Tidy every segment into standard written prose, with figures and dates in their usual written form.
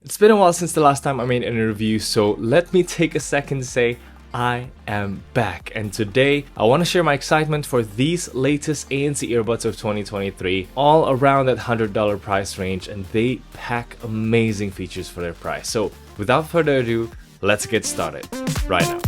It's been a while since the last time I made a review, so let me take a second to say I am back, and today I want to share my excitement for these latest ANC earbuds of 2023, all around that $100 price range, and they pack amazing features for their price. So without further ado, let's get started right now.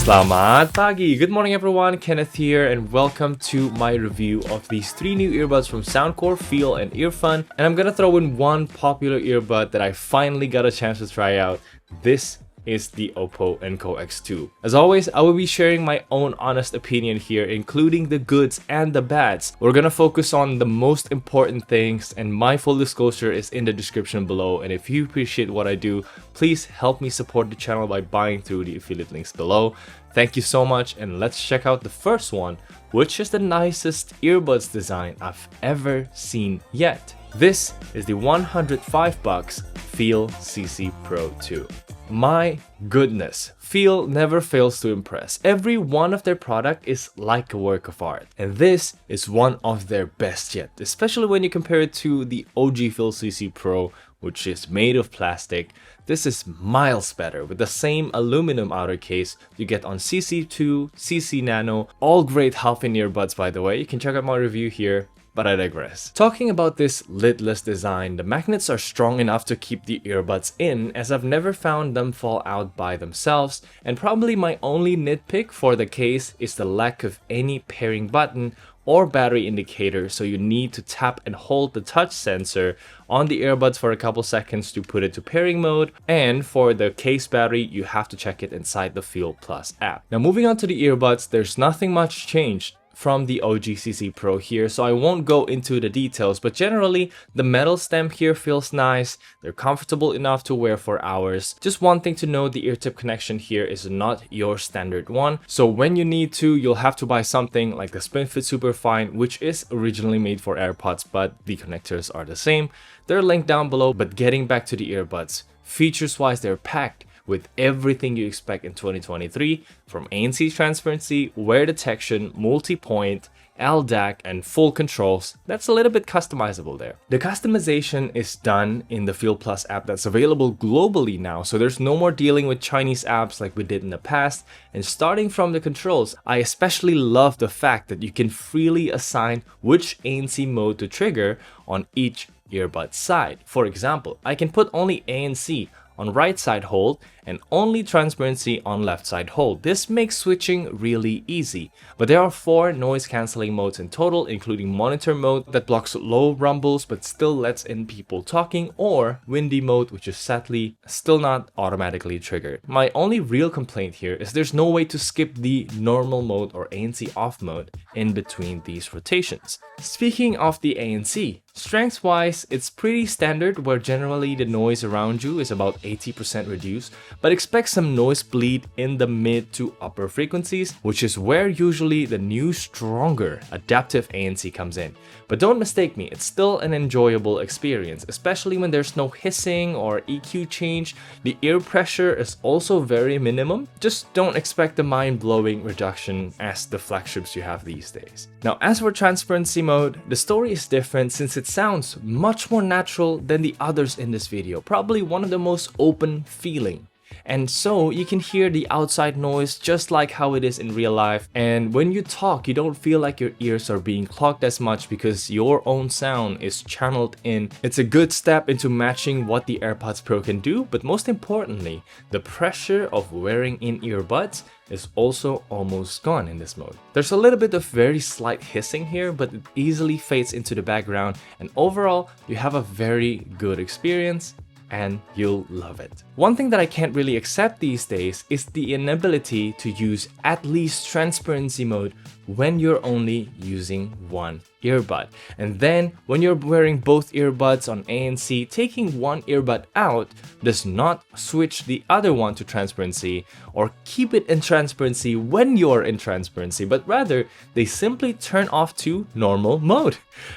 Selamat pagi, good morning everyone, Kenneth here, and welcome to my review of these three new earbuds from Soundcore, FIIL, and Earfun. And I'm gonna throw in one popular earbud that I finally got a chance to try out. This is the OPPO Enco X2. As always, I will be sharing my own honest opinion here, including the goods and the bads. We're gonna focus on the most important things, and my full disclosure is in the description below. And if you appreciate what I do, please help me support the channel by buying through the affiliate links below. Thank you so much, and let's check out the first one, which is the nicest earbuds design I've ever seen yet. This is the $105 FIIL CC Pro2. My goodness, FIIL never fails to impress. Every one of their product is like a work of art, and this is one of their best yet, especially when you compare it to the OG FIIL CC Pro, which is made of plastic. This is miles better with the same aluminum outer case you get on CC2, CC Nano, all great half-in earbuds by the way. You can check out my review here. But I digress. Talking about this lidless design, the magnets are strong enough to keep the earbuds in, as I've never found them fall out by themselves, and probably my only nitpick for the case is the lack of any pairing button or battery indicator, so you need to tap and hold the touch sensor on the earbuds for a couple seconds to put it to pairing mode, and for the case battery you have to check it inside the FIIL Plus app. Now moving on to the earbuds, there's nothing much changed from the OG CC Pro here, so I won't go into the details, but generally the metal stem here feels nice. They're comfortable enough to wear for hours. Just one thing to note, the ear tip connection here is not your standard one, so when you need to, you'll have to buy something like the SpinFit Superfine, which is originally made for AirPods, but the connectors are the same. They're linked down below. But getting back to the earbuds, features wise they're packed with everything you expect in 2023, from ANC transparency, wear detection, multi-point, LDAC, and full controls. That's a little bit customizable there. The customization is done in the FIIL Plus app that's available globally now, so there's no more dealing with Chinese apps like we did in the past. And starting from the controls, I especially love the fact that you can freely assign which ANC mode to trigger on each earbud side. For example, I can put only ANC on right side hold and only transparency on left side hold. This makes switching really easy. But there are 4 noise cancelling modes in total, including monitor mode that blocks low rumbles but still lets in people talking, or windy mode, which is sadly still not automatically triggered. My only real complaint here is there's no way to skip the normal mode or ANC off mode in between these rotations. Speaking of the ANC, strength wise it's pretty standard, where generally the noise around you is about 80% reduced, but expect some noise bleed in the mid to upper frequencies, which is where usually the new stronger adaptive ANC comes in. But don't mistake me, it's still an enjoyable experience, especially when there's no hissing or EQ change. The ear pressure is also very minimum. Just don't expect the mind-blowing reduction as the flagships you have these days. Now as for transparency mode, the story is different since it sounds much more natural than the others in this video, probably one of the most open feeling. And so you can hear the outside noise just like how it is in real life, and when you talk you don't feel like your ears are being clogged as much because your own sound is channeled in. It's a good step into matching what the AirPods Pro can do, but most importantly, the pressure of wearing in earbuds is also almost gone in this mode. There's a little bit of very slight hissing here, but it easily fades into the background, and overall you have a very good experience and you'll love it. One thing that I can't really accept these days is the inability to use at least transparency mode when you're only using one earbud. And then when you're wearing both earbuds on ANC, taking one earbud out does not switch the other one to transparency or keep it in transparency when you're in transparency, but rather they simply turn off to normal mode.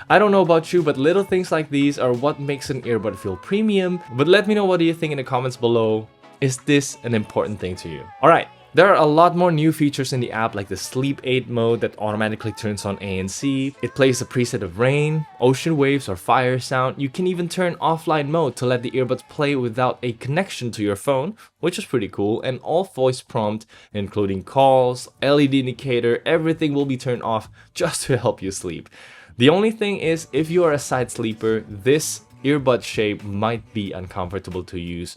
I don't know about you, but little things like these are what makes an earbud feel premium. But let me know, what do you think in the comments below? Is this an important thing to you? Alright, There are a lot more new features in the app, like the sleep aid mode that automatically turns on ANC. It plays a preset of rain, ocean waves, or fire sound. You can even turn offline mode to let the earbuds play without a connection to your phone, which is pretty cool. And all voice prompt, including calls, LED indicator, everything will be turned off just to help you sleep. The only thing is, if you are a side sleeper, this earbud shape might be uncomfortable to use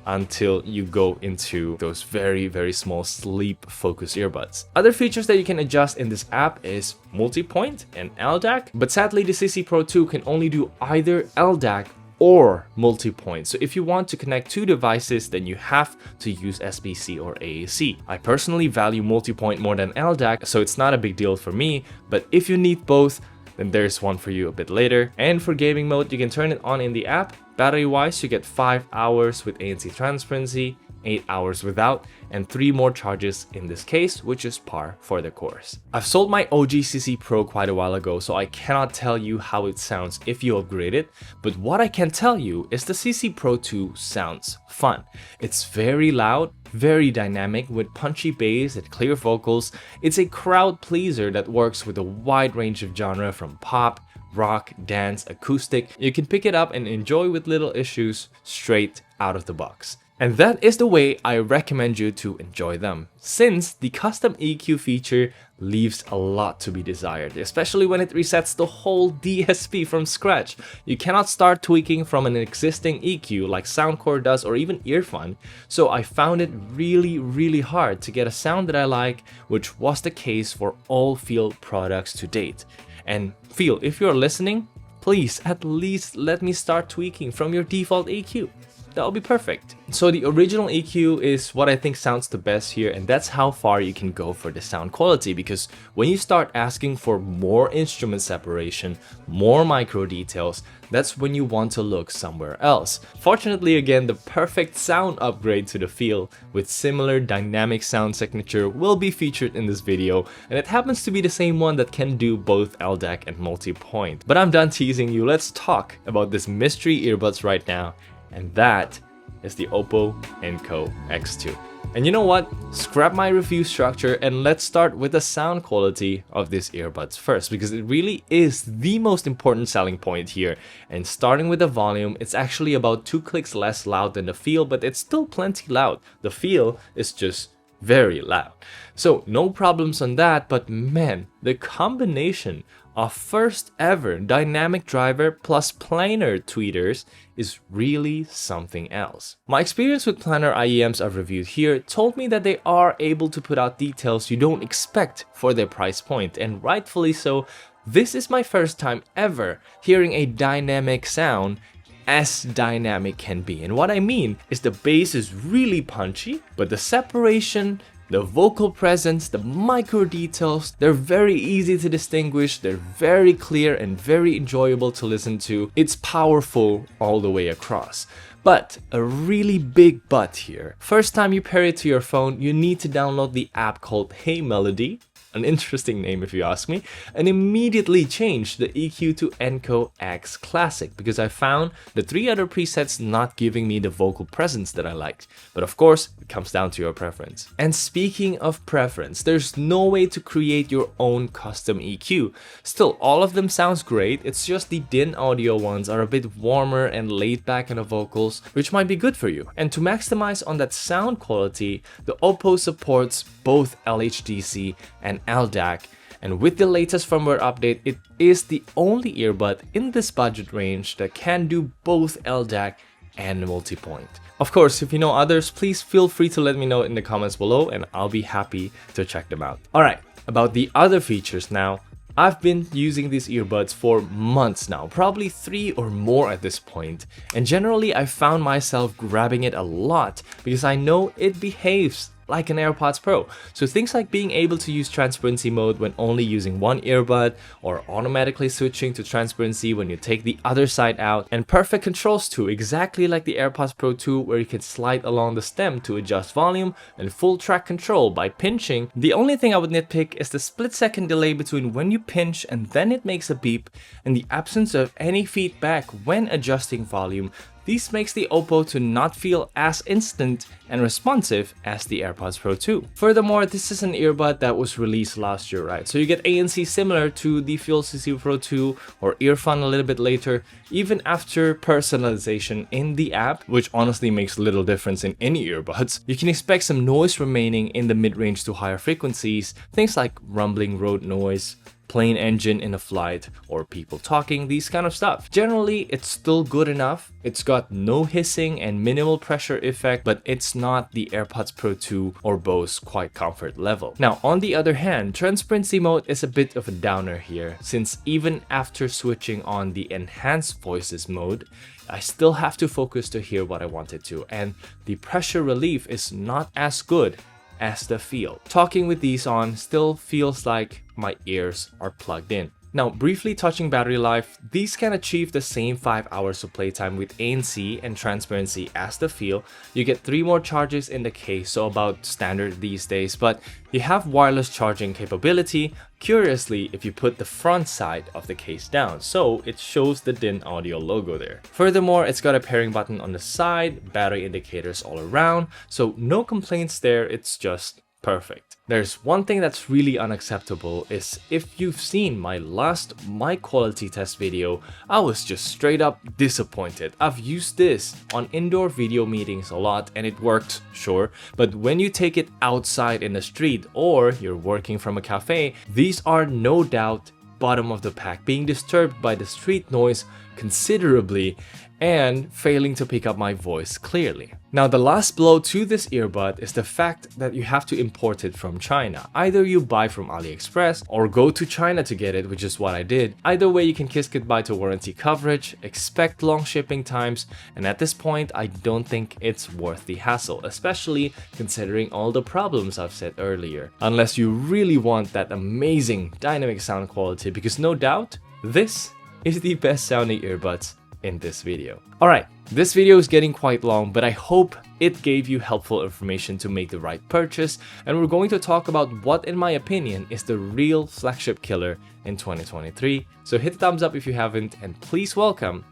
until you go into those very small sleep focused earbuds. Other features that you can adjust in this app is multi-point and LDAC, but sadly the CC Pro2 can only do either LDAC or multi-point. So if you want to connect two devices, then you have to use SBC or AAC. I personally value multi-point more than LDAC, so it's not a big deal for me, but if you need both, then there's one for you a bit later. And for gaming mode, you can turn it on in the app. Battery wise, you get 5 hours with ANC transparency, 8 hours without, and 3 more charges in this case, which is par for the course. I've sold my OG CC Pro quite a while ago, so I cannot tell you how it sounds if you upgrade it, but what I can tell you is the CC Pro2 sounds fun. It's very loud, very dynamic with punchy bass and clear vocals. It's a crowd pleaser that works with a wide range of genre from pop, rock, dance, acoustic. You can pick it up and enjoy with little issues straight out of the box. And that is the way I recommend you to enjoy them, since the custom EQ feature leaves a lot to be desired, especially when it resets the whole DSP from scratch. You cannot start tweaking from an existing EQ like Soundcore does or even Earfun, so I found it really hard to get a sound that I like, which was the case for all FIIL products to date. And FIIL, if you're listening, please at least let me start tweaking from your default EQ. That'll be perfect. So the original EQ is what I think sounds the best here, and that's how far you can go for the sound quality, because when you start asking for more instrument separation, more micro details, that's when you want to look somewhere else. Fortunately, again, the perfect sound upgrade to the FIIL with similar dynamic sound signature will be featured in this video, and it happens to be the same one that can do both LDAC and multi-point. But I'm done teasing you, let's talk about this mystery earbuds right now. And that is the OPPO Enco X2. And you know what? Scrap my review structure and let's start with the sound quality of these earbuds first, because it really is the most important selling point here. And starting with the volume, it's actually about 2 clicks less loud than the FIIL, but it's still plenty loud. The FIIL is just very loud. So no problems on that, but man, the combination of first ever dynamic driver plus planar tweeters is really something else. My experience with planar IEMs I've reviewed here told me that they are able to put out details you don't expect for their price point, and rightfully so. This is my first time ever hearing a dynamic sound as dynamic can be. And what I mean is the bass is really punchy, but the separation, the vocal presence, the micro details, they're very easy to distinguish, they're very clear and very enjoyable to listen to. It's powerful all the way across. But a really big but here. First time you pair it to your phone, you need to download the app called Hey Melody, an interesting name if you ask me, and immediately change the EQ to Enco X Classic, because I found the 3 other presets not giving me the vocal presence that I liked. But of course, it comes down to your preference. And speaking of preference, there's no way to create your own custom EQ. Still, all of them sounds great, it's just the DIN audio ones are a bit warmer and laid back in the vocals, which might be good for you. And to maximize on that sound quality, the OPPO supports both LHDC and LDAC, and with the latest firmware update, it is the only earbud in this budget range that can do both LDAC and multi-point. Of course, if you know others, please feel free to let me know in the comments below and I'll be happy to check them out. Alright, about the other features now. I've been using these earbuds for months now, probably 3 or more at this point, and generally I found myself grabbing it a lot because I know it behaves like an AirPods Pro. So things like being able to use transparency mode when only using one earbud, or automatically switching to transparency when you take the other side out, and perfect controls too, exactly like the AirPods Pro 2 where you can slide along the stem to adjust volume, and full track control by pinching. The only thing I would nitpick is the split-second delay between when you pinch and then it makes a beep, and the absence of any feedback when adjusting volume. this makes the OPPO to not feel as instant and responsive as the AirPods Pro 2. Furthermore, this is an earbud that was released last year, right? So you get ANC similar to the FIIL CC Pro2 or Earfun a little bit later, even after personalization in the app, which honestly makes little difference in any earbuds. You can expect some noise remaining in the mid-range to higher frequencies, things like rumbling road noise, plane engine in a flight, or people talking, these kind of stuff. Generally, it's still good enough. It's got no hissing and minimal pressure effect, but it's not the AirPods Pro 2 or Bose Quiet Comfort level. Now, on the other hand, transparency mode is a bit of a downer here, since even after switching on the enhanced voices mode, I still have to focus to hear what I wanted to, and the pressure relief is not as good as the FIIL. Talking with these on still feels like my ears are plugged in. Now, briefly touching battery life, these can achieve the same 5 hours of playtime with ANC and transparency as the FIIL. You get 3 more charges in the case, so about standard these days, but you have wireless charging capability, curiously if you put the front side of the case down, so it shows the DIN Audio logo there. Furthermore, it's got a pairing button on the side, battery indicators all around, so no complaints there, it's just perfect. There's one thing that's really unacceptable is if you've seen my last mic quality test video, I was just straight up disappointed. I've used this on indoor video meetings a lot and it worked, sure, but when you take it outside in the street or you're working from a cafe, these are no doubt bottom of the pack, being disturbed by the street noise considerably and failing to pick up my voice clearly. Now, the last blow to this earbud is the fact that you have to import it from China. Either you buy from AliExpress or go to China to get it, which is what I did. Either way, you can kiss goodbye to warranty coverage, expect long shipping times, and at this point, I don't think it's worth the hassle, especially considering all the problems I've said earlier. Unless you really want that amazing dynamic sound quality, because no doubt, this is the best sounding earbuds in this video. Alright, this video is getting quite long, but I hope it gave you helpful information to make the right purchase, and we're going to talk about what, in my opinion, is the real flagship killer in 2023. So hit the thumbs up if you haven't, and please welcome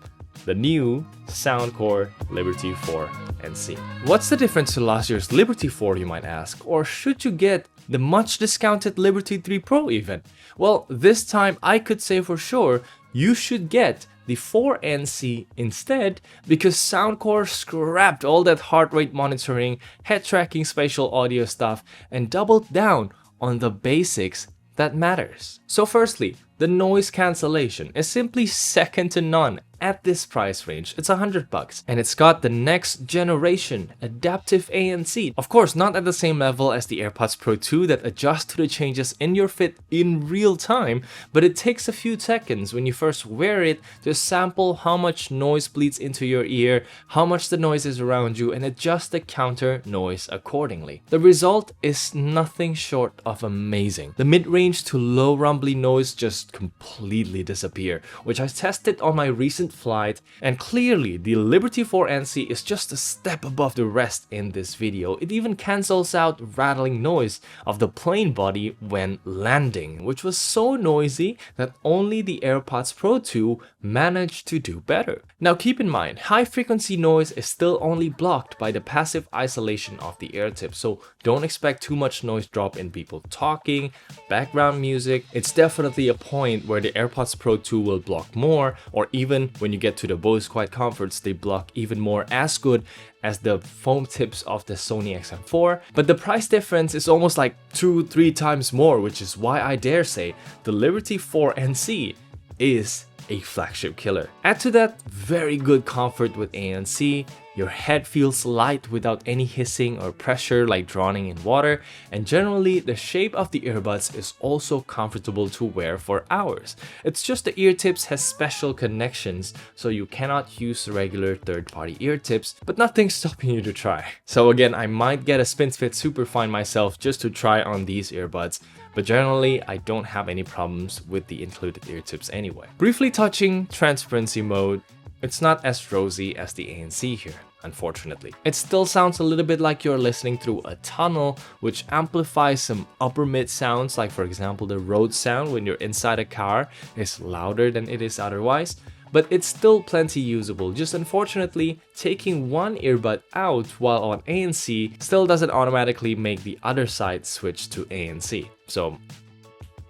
the new Soundcore Liberty 4 NC. What's the difference to last year's Liberty 4, you might ask? Or should you get the much discounted Liberty 3 Pro even? Well, this time I could say for sure you should get the 4NC instead, because Soundcore scrapped all that heart rate monitoring, head tracking, spatial audio stuff, and doubled down on the basics that matters. So firstly, the noise cancellation is simply second to none at this price range. It's $100 and it's got the next generation adaptive ANC. Of course, not at the same level as the AirPods Pro 2 that adjust to the changes in your fit in real time, but it takes a few seconds when you first wear it to sample how much noise bleeds into your ear, how much the noise is around you, and adjust the counter noise accordingly. The result is nothing short of amazing. The mid-range to low rumbly noise just completely disappear, which I tested on my recent flight, and clearly the Liberty 4 NC is just a step above the rest in this video. It even cancels out rattling noise of the plane body when landing, which was so noisy that only the AirPods Pro 2 managed to do better. Now keep in mind, high frequency noise is still only blocked by the passive isolation of the Eartips, so don't expect too much noise drop in people talking, background music. It's definitely a point where the AirPods Pro 2 will block more, or even when you get to the Bose Quiet Comforts, they block even more, as good as the foam tips of the Sony XM4, but the price difference is almost like 2-3 times more, which is why I dare say the Liberty 4 NC is a flagship killer. Add to that very good comfort with ANC, your head feels light without any hissing or pressure like drowning in water, and generally the shape of the earbuds is also comfortable to wear for hours. It's just the ear tips has special connections, so you cannot use regular third-party ear tips, but nothing's stopping you to try. So again, I might get a SpinFit Superfine myself just to try on these earbuds, but generally I don't have any problems with the included ear tips anyway. Briefly touching transparency mode, it's not as rosy as the ANC here, unfortunately. It still sounds a little bit like you're listening through a tunnel, which amplifies some upper mid sounds, like for example the road sound when you're inside a car is louder than it is otherwise. but it's still plenty usable. Just unfortunately, taking one earbud out while on ANC still doesn't automatically make the other side switch to ANC. So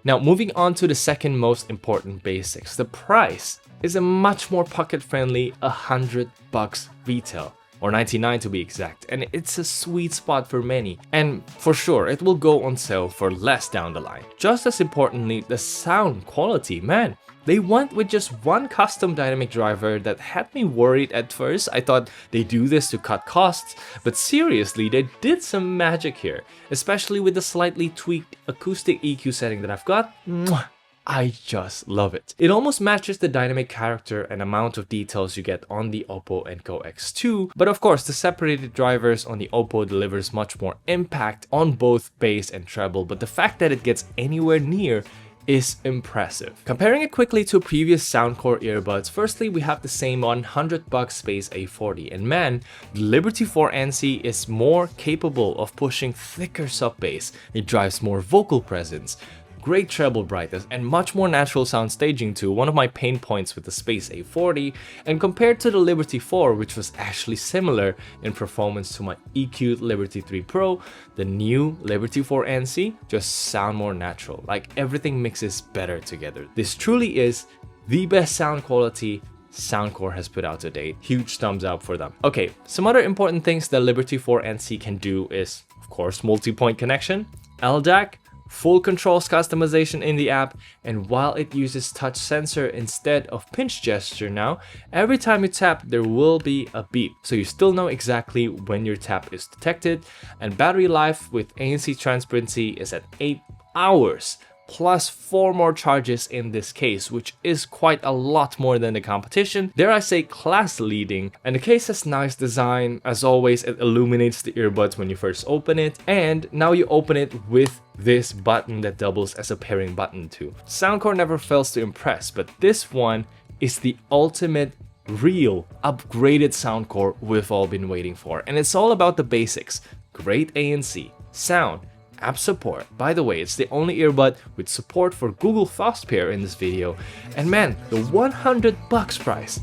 now moving on to the second most important basics, the price is a much more pocket-friendly $100 retail, or 99 to be exact, and it's a sweet spot for many, and for sure it will go on sale for less down the line. Just as importantly, the sound quality, man. They went with just one custom dynamic driver that had me worried at first. I thought they do this to cut costs, but seriously, they did some magic here, especially with the slightly tweaked acoustic EQ setting that I've got. Mwah! I just love it. It almost matches the dynamic character and amount of details you get on the OPPO Enco X2, but of course the separated drivers on the OPPO delivers much more impact on both bass and treble, but the fact that it gets anywhere near is impressive. Comparing it quickly to previous Soundcore earbuds, firstly we have the same $100 Space A40, and man, the Liberty 4 ANC is more capable of pushing thicker sub bass. It drives more vocal presence, great treble brightness, and much more natural sound staging too, one of my pain points with the Space A40, and compared to the Liberty 4, which was actually similar in performance to my EQ'd Liberty 3 Pro, the new Liberty 4 ANC just sound more natural, like everything mixes better together. This truly is the best sound quality Soundcore has put out to date. Huge thumbs up for them. Okay, some other important things that Liberty 4 ANC can do is, of course, multi-point connection, LDAC, full controls customization in the app, and while it uses touch sensor instead of pinch gesture now, every time you tap there will be a beep, so you still know exactly when your tap is detected, and battery life with ANC transparency is at 8 hours. Plus 4 more charges in this case, which is quite a lot more than the competition. Dare I say class leading. And the case has nice design. As always, it illuminates the earbuds when you first open it. And now you open it with this button that doubles as a pairing button too. Soundcore never fails to impress, but this one is the ultimate real upgraded Soundcore we've all been waiting for. And it's all about the basics. Great ANC, sound, app support. By the way, it's the only earbud with support for Google Fast Pair in this video. And man, the $100 price.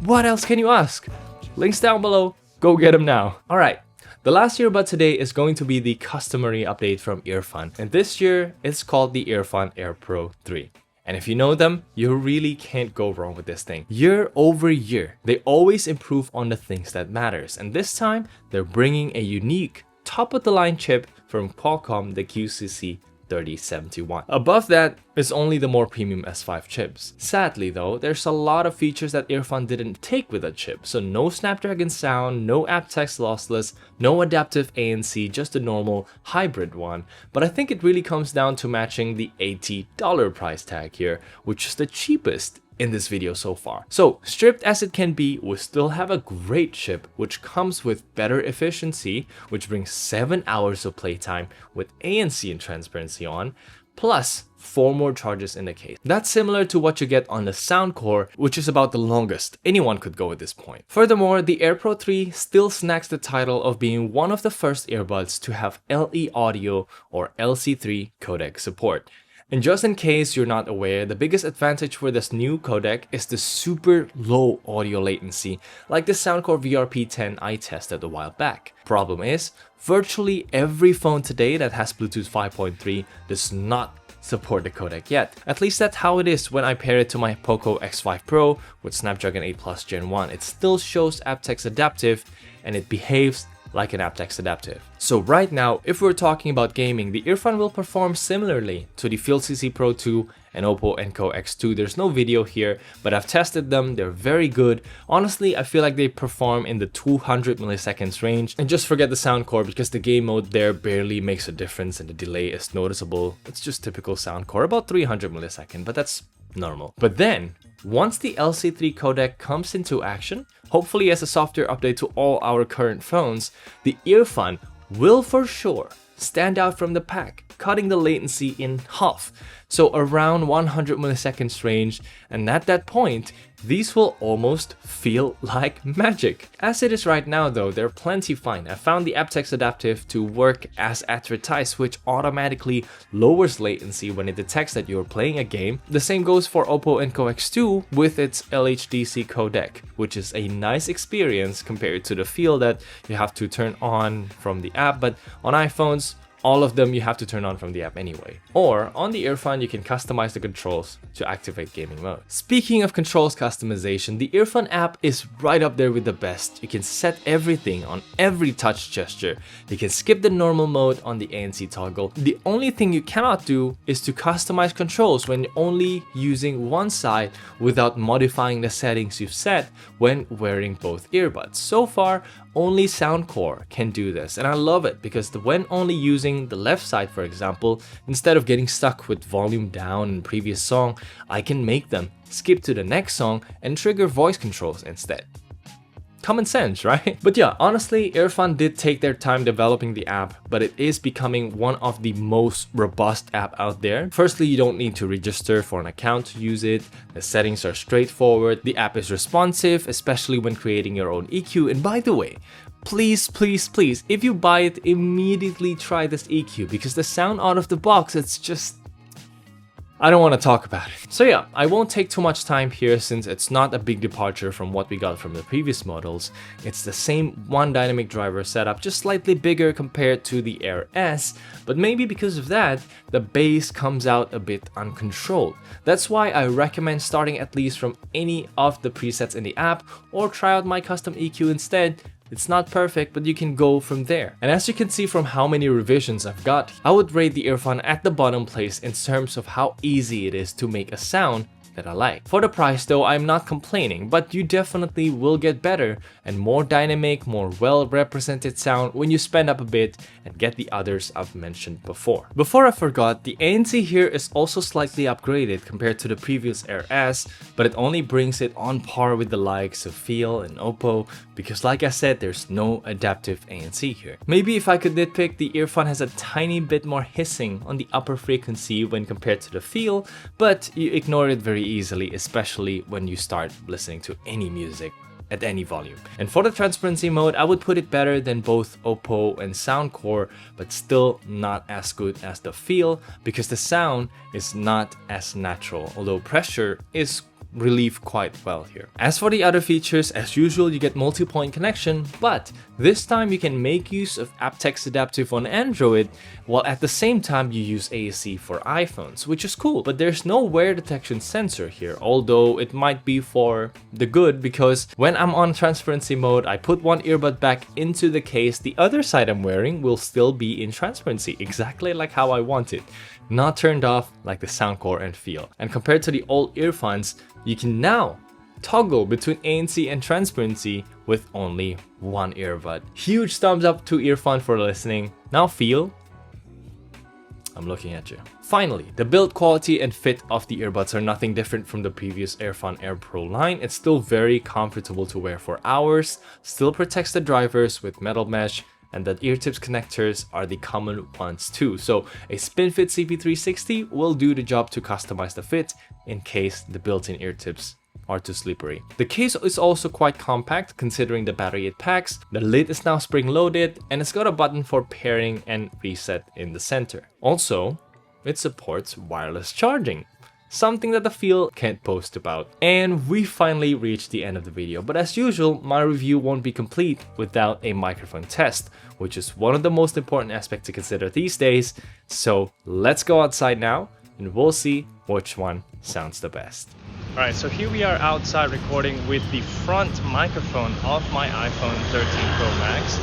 What else can you ask? Links down below. Go get them now. Alright, the last earbud today is going to be the customary update from Earfun. And this year, it's called the Earfun Air Pro 3. And if you know them, you really can't go wrong with this thing. Year over year, they always improve on the things that matters. And this time, they're bringing a unique top-of-the-line chip from Qualcomm, the QCC 3071. Above that is only the more premium S5 chips. Sadly though, there's a lot of features that Earfun didn't take with that chip, so no Snapdragon sound, no aptX lossless, no adaptive ANC, just a normal hybrid one. But I think it really comes down to matching the $80 price tag here, which is the cheapest in this video so far. So stripped as it can be, we still have a great chip which comes with better efficiency, which brings 7 hours of playtime with ANC and transparency on, plus 4 more charges in the case. That's similar to what you get on the Soundcore, which is about the longest anyone could go at this point. Furthermore, the Air Pro 3 still snacks the title of being one of the first earbuds to have LE audio or LC3 codec support. And just in case you're not aware, the biggest advantage for this new codec is the super low audio latency, like the Soundcore VRP10 I tested a while back. Problem is, virtually every phone today that has Bluetooth 5.3 does not support the codec yet. At least that's how it is when I pair it to my OPPO X5 Pro with Snapdragon 8 Plus Gen 1. It still shows aptX adaptive and it behaves like an aptX adaptive. So right now, if we're talking about gaming, the Earfun will perform similarly to the FIIL CC Pro2 and OPPO Enco X2. There's no video here, but I've tested them. They're very good. Honestly, I feel like they perform in the 200 milliseconds range. And just forget the Soundcore because the game mode there barely makes a difference and the delay is noticeable. It's just typical Soundcore, about 300 milliseconds, but that's normal. But then, once the LC3 codec comes into action, hopefully as a software update to all our current phones, the Earfun will for sure stand out from the pack, cutting the latency in half. so around 100 milliseconds range, and at that point, these will almost feel like magic. As it is right now though, they're plenty fine. I found the aptX adaptive to work as advertised, which automatically lowers latency when it detects that you're playing a game. The same goes for OPPO Enco X2 with its LHDC codec, which is a nice experience compared to the FIIL that you have to turn on from the app, but on iPhones, all of them you have to turn on from the app anyway. Or on the Earfun, you can customize the controls to activate gaming mode. Speaking of controls customization, the Earfun app is right up there with the best. You can set everything on every touch gesture. You can skip the normal mode on the ANC toggle. The only thing you cannot do is to customize controls when you're only using one side without modifying the settings you've set when wearing both earbuds. So far, only Soundcore can do this, and I love it because when only using the left side, for example, instead of getting stuck with volume down in previous song, I can make them skip to the next song and trigger voice controls instead. Common sense, right? But yeah, honestly, Earfun did take their time developing the app, but it is becoming one of the most robust app out there. Firstly, you don't need to register for an account to use it. The settings are straightforward. The app is responsive, especially when creating your own EQ. And by the way, please, if you buy it, immediately try this EQ because the sound out of the box, it's just... I don't want to talk about it. So yeah, I won't take too much time here since it's not a big departure from what we got from the previous models. It's the same one dynamic driver setup, just slightly bigger compared to the Air S, but maybe because of that, the bass comes out a bit uncontrolled. That's why I recommend starting at least from any of the presets in the app or try out my custom EQ instead. It's not perfect, but you can go from there. And as you can see from how many revisions I've got, I would rate the Earfun at the bottom place in terms of how easy it is to make a sound that I like. For the price though, I'm not complaining, but you definitely will get better and more dynamic, more well-represented sound when you spend up a bit and get the others I've mentioned before. Before I forgot, the ANC here is also slightly upgraded compared to the previous Air S, but it only brings it on par with the likes of FIIL and OPPO because like I said, there's no adaptive ANC here. Maybe if I could nitpick, the Earfun has a tiny bit more hissing on the upper frequency when compared to the FIIL, but you ignore it very easily, especially when you start listening to any music at any volume. And for the transparency mode, I would put it better than both OPPO and Soundcore, but still not as good as the FIIL because the sound is not as natural, although pressure is relieved quite well here. As for the other features, as usual, you get multi-point connection, but this time you can make use of aptX adaptive on Android, while at the same time you use AAC for iPhones, which is cool. But there's no wear detection sensor here, although it might be for the good because when I'm on transparency mode, I put one earbud back into the case, the other side I'm wearing will still be in transparency, exactly like how I want it. Not turned off like the Soundcore and FIIL. And compared to the old Earfuns, you can now toggle between ANC and transparency with only one earbud. Huge thumbs up to Earfun for listening. Now FIIL, I'm looking at you. Finally, the build quality and fit of the earbuds are nothing different from the previous Earfun Air Pro line. It's still very comfortable to wear for hours, still protects the drivers with metal mesh, and the Eartips connectors are the common ones too. So a SpinFit CP360 will do the job to customize the fit in case the built-in Eartips are too slippery. The case is also quite compact considering the battery it packs. The lid is now spring-loaded and it's got a button for pairing and reset in the center. Also, it supports wireless charging, something that the FIIL can't boast about. And we finally reached the end of the video, but as usual, my review won't be complete without a microphone test, which is one of the most important aspects to consider these days. So let's go outside now and we'll see which one sounds the best. Alright, so here we are outside recording with the front microphone of my iPhone 13 Pro Max.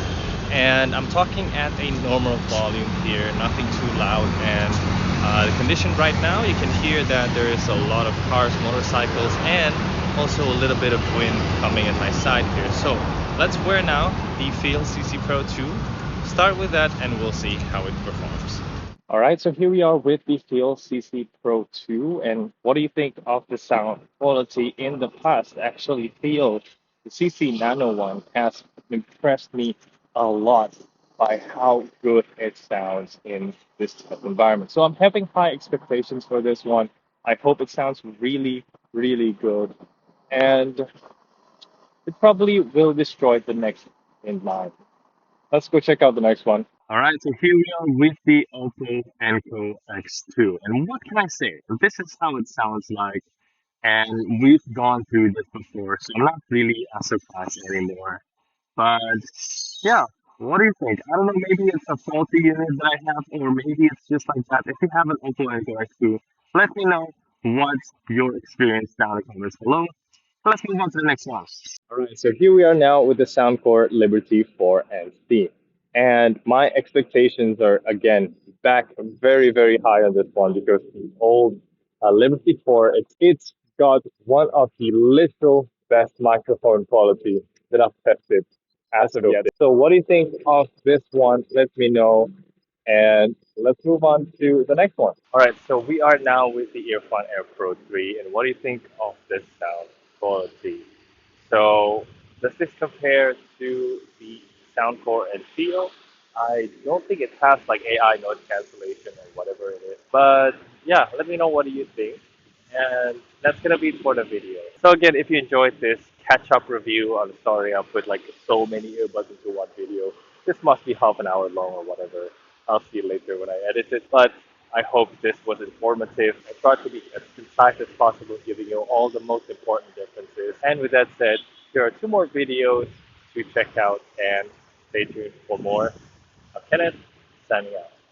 And I'm talking at a normal volume here, nothing too loud, and the condition right now, you can hear that there is a lot of cars, motorcycles, and also a little bit of wind coming at my side here. So let's wear now the FIIL CC Pro2. Start with that and we'll see how it performs. Alright, so here we are with the FIIL CC Pro2, and what do you think of the sound quality in the past? Actually, FIIL, the CC Nano one, has impressed me a lot by how good it sounds in this type of environment. So I'm having high expectations for this one. I hope it sounds really, really good. And it probably will destroy the next in line. Let's go check out the next one. All right, so here we are with the OPPO Enco X2. And what can I say? This is how it sounds like. And we've gone through this before, so I'm not really as surprised anymore. But yeah, what do you think? I don't know, maybe it's a faulty unit that I have, or maybe it's just like that. If you have an OPPO Enco X2, let me know what's your experience down in the comments below. Let's move on to the next one. All right, so here we are now with the Soundcore Liberty 4 and Steam. And my expectations are, again, back very, very high on this one because the old Liberty 4, it's got one of the literal best microphone quality that I've tested as of yet. So what do you think of this one? Let me know. And let's move on to the next one. All right, so we are now with the Earfun Air Pro 3. And what do you think of this sound quality? So does this compare to the Soundcore and FIIL? I don't think it has like AI noise cancellation or whatever it is. But yeah, let me know what do you think. And that's gonna be it for the video. So again, if you enjoyed this catch-up review, I'm sorry I put like so many earbuds into one video. This must be half an hour long or whatever. I'll see you later when I edit it. But I hope this was informative. I tried to be as concise as possible, giving you all the most important differences. And with that said, here are two more videos to check out and stay tuned for more. I'm Kenneth, signing out.